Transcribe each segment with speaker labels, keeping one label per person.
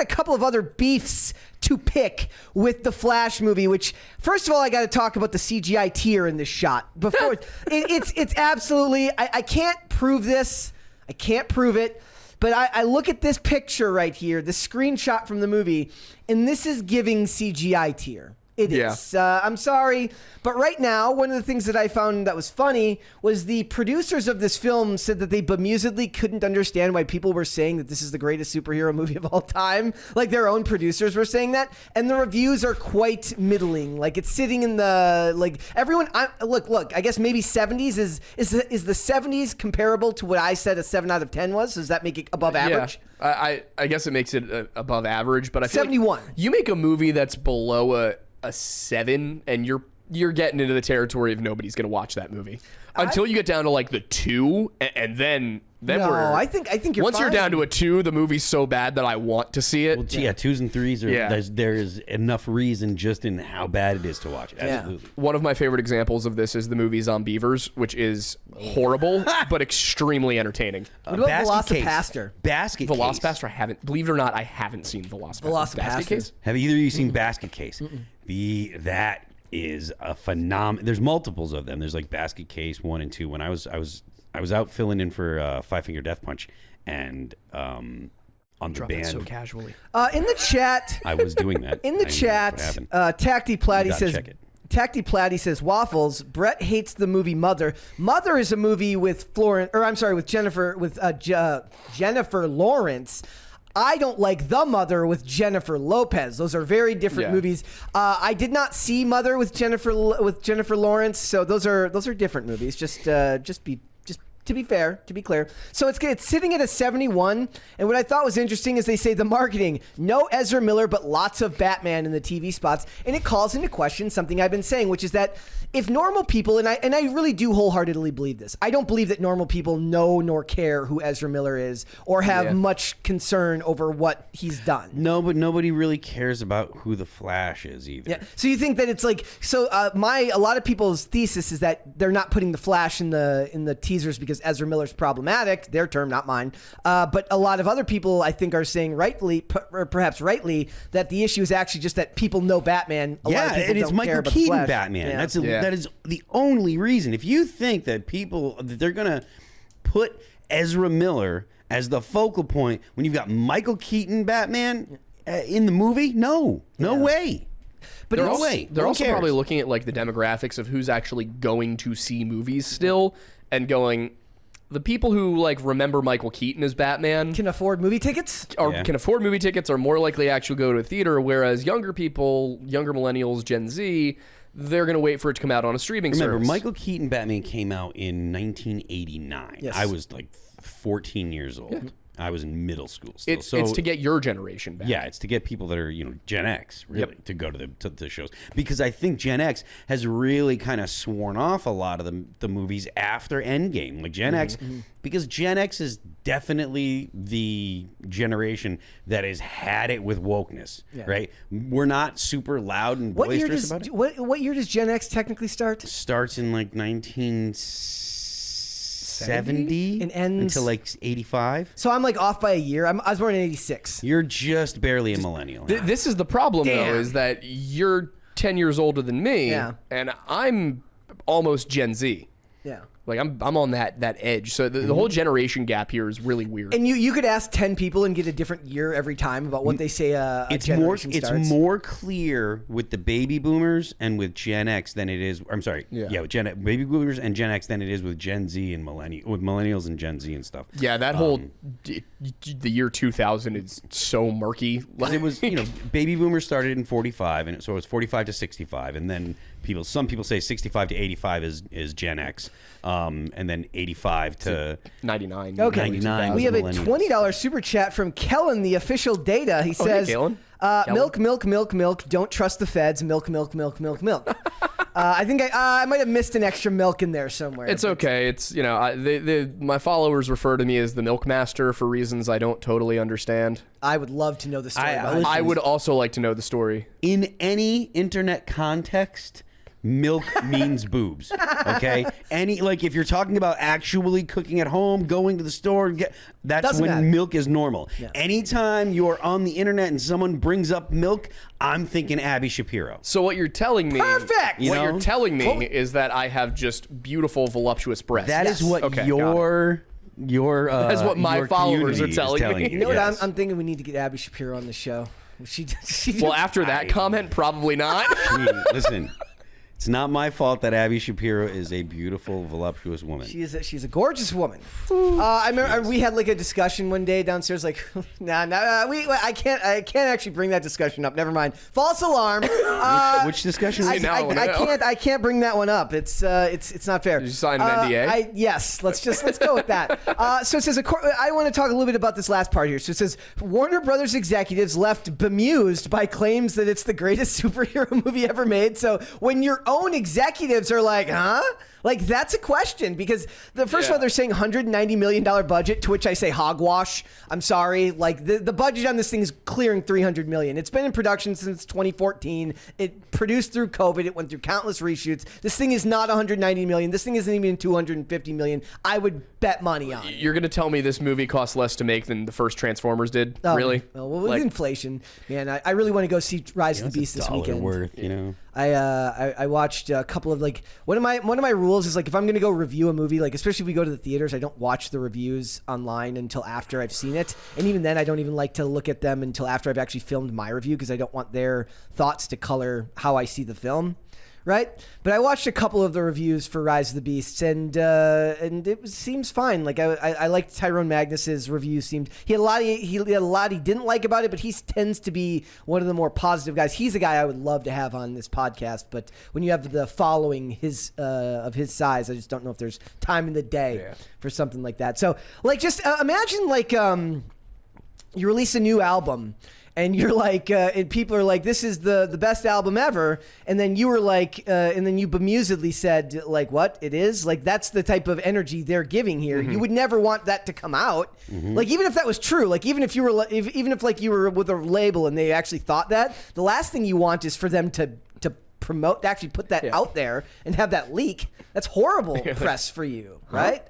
Speaker 1: a couple of other beefs to pick with the Flash movie, which, first of all, I got to talk about the CGI tear in this shot. Before it's absolutely, I can't prove this. I can't prove it. But I look at this picture right here, the screenshot from the movie, and this is giving CGI tear. It is. I'm sorry. But right now, one of the things that I found that was funny was the producers of this film said that they bemusedly couldn't understand why people were saying that this is the greatest superhero movie of all time. Like, their own producers were saying that. And the reviews are quite middling. Like, it's sitting in the, like, everyone, look, I guess maybe 70s is the 70s comparable to what I said a 7 out of 10 was? Does that make it above average?
Speaker 2: I guess it makes it above average, but I feel
Speaker 1: 71.
Speaker 2: like you make a movie that's below a 7 and you're getting into the territory of nobody's going to watch that movie until you get down to like the 2 and then
Speaker 1: no,
Speaker 2: we're
Speaker 1: I think you're
Speaker 2: once
Speaker 1: fine.
Speaker 2: you're down to a 2, the movie's so bad that I want to see it.
Speaker 3: Well, 2s and 3s are there is enough reason just in how bad it is to watch. Absolutely.
Speaker 2: One of my favorite examples of this is the movie Zombievers, which is horrible but extremely entertaining.
Speaker 1: What about Velocipaster?
Speaker 3: Basket
Speaker 2: Velocipaster, I haven't, believe it or not, I haven't seen Velocipaster. Basket Case?
Speaker 3: Have either of you seen Basket Case? That is a phenomenal. There's multiples of them. There's like Basket Case 1 and 2. When I was out filling in for Five Finger Death Punch, and on the band
Speaker 2: so casually.
Speaker 1: In the chat,
Speaker 3: I was doing that.
Speaker 1: In the chat, Tacti Platty says. Tacti Platty says, Waffles, Brett hates the movie Mother. Mother is a movie with Jennifer Lawrence. I don't like The Mother with Jennifer Lopez. Those are very different movies. I did not see Mother with Jennifer Lawrence, so those are different movies. Just to be fair, to be clear. So it's sitting at a 71, and what I thought was interesting is they say the marketing, no Ezra Miller, but lots of Batman in the TV spots, and it calls into question something I've been saying, which is that if normal people, and I really do wholeheartedly believe this, I don't believe that normal people know nor care who Ezra Miller is or have much concern over what he's done.
Speaker 3: No, but nobody really cares about who the Flash is either.
Speaker 1: Yeah. So you think that it's like, so a lot of people's thesis is that they're not putting the Flash in the teasers because Ezra Miller's problematic, their term, not mine. But a lot of other people, I think, are saying rightly, or perhaps rightly, that the issue is actually just that people know Batman. A lot of people
Speaker 3: and it's
Speaker 1: don't care
Speaker 3: Michael
Speaker 1: about
Speaker 3: Keaton
Speaker 1: the Flash.
Speaker 3: Batman. That is the only reason. If you think that they're gonna put Ezra Miller as the focal point when you've got Michael Keaton Batman in the movie, no way.
Speaker 1: But
Speaker 2: they're also probably looking at like the demographics of who's actually going to see movies still and going, the people who like remember Michael Keaton as Batman
Speaker 1: can afford movie tickets
Speaker 2: can afford movie tickets are more likely to actually go to a theater, whereas younger people, younger millennials, Gen Z, they're going to wait for it to come out on a streaming service.
Speaker 3: Remember, Michael Keaton Batman came out in 1989.
Speaker 1: Yes.
Speaker 3: I was like 14 years old. Yeah. I was in middle school still.
Speaker 2: It's to get your generation back.
Speaker 3: Yeah, it's to get people that are, Gen X, really, to go to the shows. Because I think Gen X has really kind of sworn off a lot of the movies after Endgame. Like Gen X, because Gen X is definitely the generation that has had it with wokeness, right? We're not super loud and boisterous about it.
Speaker 1: What year does Gen X technically start?
Speaker 3: Starts in like 1970
Speaker 1: and ends
Speaker 3: until like 85.
Speaker 1: So I'm like off by a year. I was born in 86.
Speaker 3: You're just barely a millennial.
Speaker 2: This is the problem, though, is that you're 10 years older than me, and I'm almost Gen Z.
Speaker 1: Yeah.
Speaker 2: Like I'm on that edge. So the whole generation gap here is really weird.
Speaker 1: And you could ask 10 people and get a different year every time about what they say
Speaker 3: it's
Speaker 1: generation
Speaker 3: more
Speaker 1: starts.
Speaker 3: It's more clear with the baby boomers and with Gen X than it is. I'm sorry. Yeah, with baby boomers and Gen X than it is with Gen Z and millennials and Gen Z and stuff.
Speaker 2: Yeah, that whole the year 2000 is so murky.
Speaker 3: It was baby boomers started in 45, and so it's 45 to 65, and then some people say 65 to 85 is Gen X. And then 85 to
Speaker 2: 99.
Speaker 1: Okay,
Speaker 3: 99
Speaker 1: we have a $20 super chat from Kellen, the official data. He says,
Speaker 2: hey, Kellen.
Speaker 1: Milk, don't trust the feds, milk. I think I might have missed an extra milk in there somewhere.
Speaker 2: It's okay. It's, my followers refer to me as the Milk Master for reasons I don't totally understand.
Speaker 1: I would love to know the story.
Speaker 2: I would also like to know the story.
Speaker 3: In any internet context, milk means boobs. Okay, if you're talking about actually cooking at home, going to the store, that's
Speaker 1: Doesn't
Speaker 3: when
Speaker 1: matter.
Speaker 3: milk is normal.
Speaker 1: Yeah.
Speaker 3: Anytime you're on the internet and someone brings up milk, I'm thinking Abby Shapiro.
Speaker 2: So what you're telling me,
Speaker 1: Perfect!
Speaker 2: What
Speaker 3: You
Speaker 2: you're
Speaker 3: know?
Speaker 2: telling me is that I have just beautiful, voluptuous breasts.
Speaker 3: That is what
Speaker 2: Okay, got it.
Speaker 3: your
Speaker 2: That's what my
Speaker 3: your
Speaker 2: followers
Speaker 3: community
Speaker 2: are
Speaker 3: is
Speaker 2: telling me.
Speaker 1: You know what?
Speaker 3: Yes.
Speaker 1: I'm thinking we need to get Abby Shapiro on the show. She
Speaker 2: Well, after that comment, probably not.
Speaker 3: Listen, it's not my fault that Abby Shapiro is a beautiful, voluptuous woman.
Speaker 1: she's a gorgeous woman. I remember we had like a discussion one day downstairs. Like, I can't actually bring that discussion up. Never mind. False alarm.
Speaker 3: Which discussion?
Speaker 2: I know.
Speaker 1: I can't bring that one up. It's not fair.
Speaker 2: Did you sign an NDA?
Speaker 1: Yes. Let's go with that. So it says, I want to talk a little bit about this last part here. So it says Warner Brothers executives left bemused by claims that it's the greatest superhero movie ever made. So when your own executives are like, huh? Like, that's a question, because first of all, they're saying $190 million budget, to which I say hogwash. I'm sorry. Like, the budget on this thing is clearing $300 million. It's been in production since 2014. It produced through COVID. It went through countless reshoots. This thing is not $190 million. This thing isn't even $250 million. I would bet money on it.
Speaker 2: You're going to tell me this movie costs less to make than the first Transformers did?
Speaker 1: Oh,
Speaker 2: Really?
Speaker 1: Well, with inflation, man, I really want to go see Rise of the Beast this weekend.
Speaker 3: Worth, you know.
Speaker 1: I watched a couple of, like, one of my rules is, like, if I'm gonna go review a movie, like, especially if we go to the theaters, I don't watch the reviews online until after I've seen it, and even then I don't even like to look at them until after I've actually filmed my review, because I don't want their thoughts to color how I see the film. Right, but I watched a couple of the reviews for Rise of the Beasts, and it seems fine. Like, I liked Tyrone Magnus's review. He had a lot he didn't like about it, but he tends to be one of the more positive guys. He's a guy I would love to have on this podcast, but when you have the following of his size, I just don't know if there's time in the day for something like that. So, like, just imagine, like, you release a new album. And you're like, and people are like, this is the best album ever. And then you were like, and then you bemusedly said, like, what? It is? Like, that's the type of energy they're giving here. You would never want that to come out. Like, even if that was true, like, even if you were, even if like you were with a label and they actually thought that, the last thing you want is for them to promote, to actually put that out there and have that leak. That's horrible press for you, right?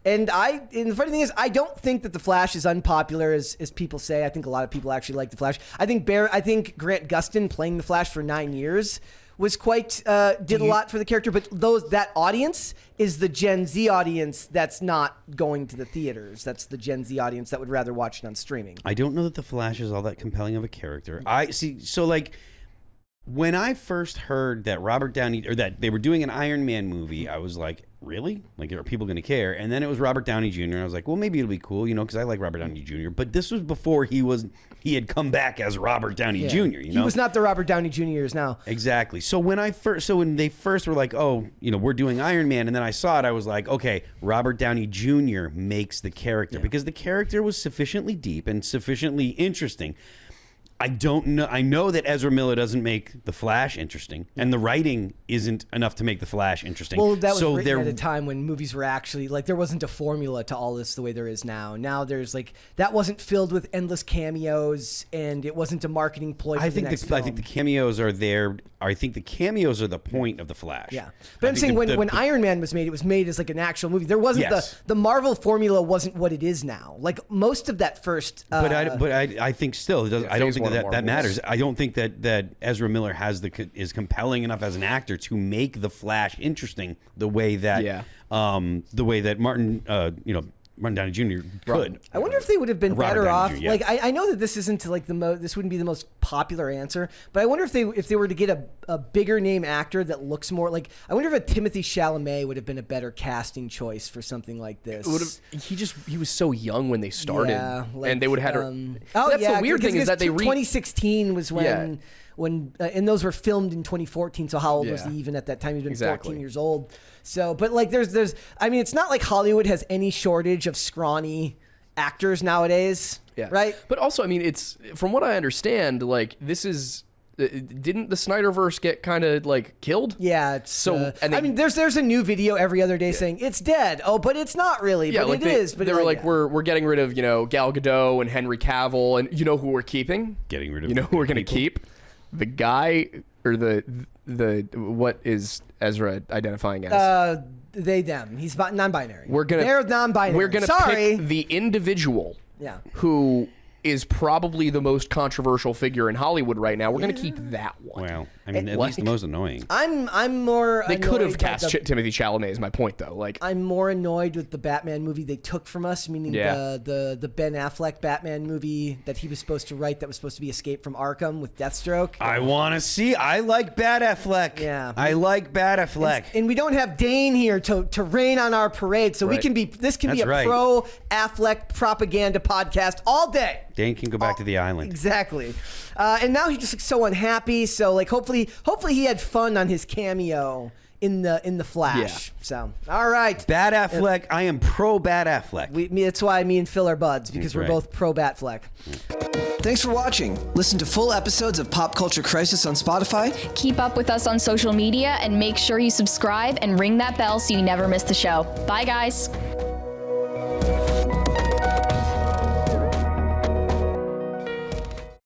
Speaker 1: And the funny thing is, I don't think that The Flash is unpopular as people say. I think a lot of people actually like The Flash. I think Grant Gustin playing The Flash for 9 years was quite did a lot for the character. But that audience is the Gen Z audience that's not going to the theaters. That's the Gen Z audience that would rather watch it on streaming.
Speaker 3: I don't know that the Flash is all that compelling of a character. I see. So, like, when I first heard that Robert Downey, or that they were doing an Iron Man movie, I was like, really? Like, are people going to care? And then it was Robert Downey Jr. I was like, well, maybe it'll be cool, you know, because I like Robert Downey Jr. But this was before he had come back as Robert Downey Jr. You know,
Speaker 1: he was not the Robert Downey Jr. is now.
Speaker 3: Exactly. So when they first were like, oh, you know, we're doing Iron Man, and then I saw it, I was like, okay, Robert Downey Jr. makes the character because the character was sufficiently deep and sufficiently interesting. I don't know. I know that Ezra Miller doesn't make The Flash interesting, and the writing isn't enough to make The Flash interesting.
Speaker 1: Well, that was written at a time when movies were actually, like, there wasn't a formula to all this the way there is now. Now there's, like, that wasn't filled with endless cameos, and it wasn't a marketing ploy for the next film.
Speaker 3: I think the cameos are there. I think the cameos are the point of The Flash.
Speaker 1: Yeah, but I'm saying when Iron Man was made as like an actual movie. There wasn't the Marvel formula wasn't what it is now. Like, most of that first.
Speaker 3: But I think still it doesn't. I don't think that matters. I don't think that Ezra Miller is compelling enough as an actor to make The Flash interesting the way that Martin Downey Jr. could.
Speaker 1: I wonder if they would have been
Speaker 3: Robert
Speaker 1: better
Speaker 3: Downey
Speaker 1: off.
Speaker 3: Jr., yeah.
Speaker 1: Like, I know that this isn't like this wouldn't be the most popular answer, but I wonder if they were to get a bigger name actor that looks more like. I wonder if a Timothée Chalamet would have been a better casting choice for something like this.
Speaker 2: He was so young when they started, and they would have had.
Speaker 1: That's
Speaker 2: the weird thing is that
Speaker 1: 2016 was when. And those were filmed in 2014. So how old was he even at that time? He'd been 14 years old. So, but like, there's. I mean, it's not like Hollywood has any shortage of scrawny actors nowadays. Yeah. Right.
Speaker 2: But also, I mean, it's from what I understand, like, this is. Didn't the Snyderverse get kind of like killed?
Speaker 1: Yeah. It's, so I mean, there's a new video every other day saying it's dead. Oh, but it's not really. Yeah, but like it is. But
Speaker 2: they were like, we're getting rid of Gal Gadot and Henry Cavill, and you know who we're keeping?
Speaker 3: Getting rid of.
Speaker 2: You know who we're going to keep? The guy or the what is Ezra identifying as?
Speaker 1: They, them. He's non-binary.
Speaker 2: They're
Speaker 1: non-binary.
Speaker 2: We're gonna pick the individual who is probably the most controversial figure in Hollywood right now. We're gonna keep that one.
Speaker 3: Well, I mean, at least the most annoying.
Speaker 1: I'm more.
Speaker 2: They could have cast Timothy Chalamet. Is my point though. Like,
Speaker 1: I'm more annoyed with the Batman movie they took from us, meaning the Ben Affleck Batman movie that he was supposed to write, that was supposed to be Escape from Arkham with Deathstroke.
Speaker 3: I want to see. I like Bad Affleck.
Speaker 1: Yeah,
Speaker 3: I like Bad Affleck.
Speaker 1: And we don't have Dane here to rain on our parade, so we can be. This can be a pro Affleck propaganda podcast all day.
Speaker 3: Dane can go back to the island.
Speaker 1: Exactly. And now he just looks so unhappy. So like, hopefully he had fun on his cameo in the Flash.
Speaker 2: Yeah.
Speaker 1: So all right,
Speaker 3: Bad Affleck. I am pro Bad Affleck.
Speaker 1: That's why me and Phil are buds, because we're both pro Batfleck. Thanks for watching. Listen to full episodes of Pop Culture Crisis on Spotify.
Speaker 4: Keep up with us on social media and make sure you subscribe and ring that bell so you never miss the show. Bye, guys.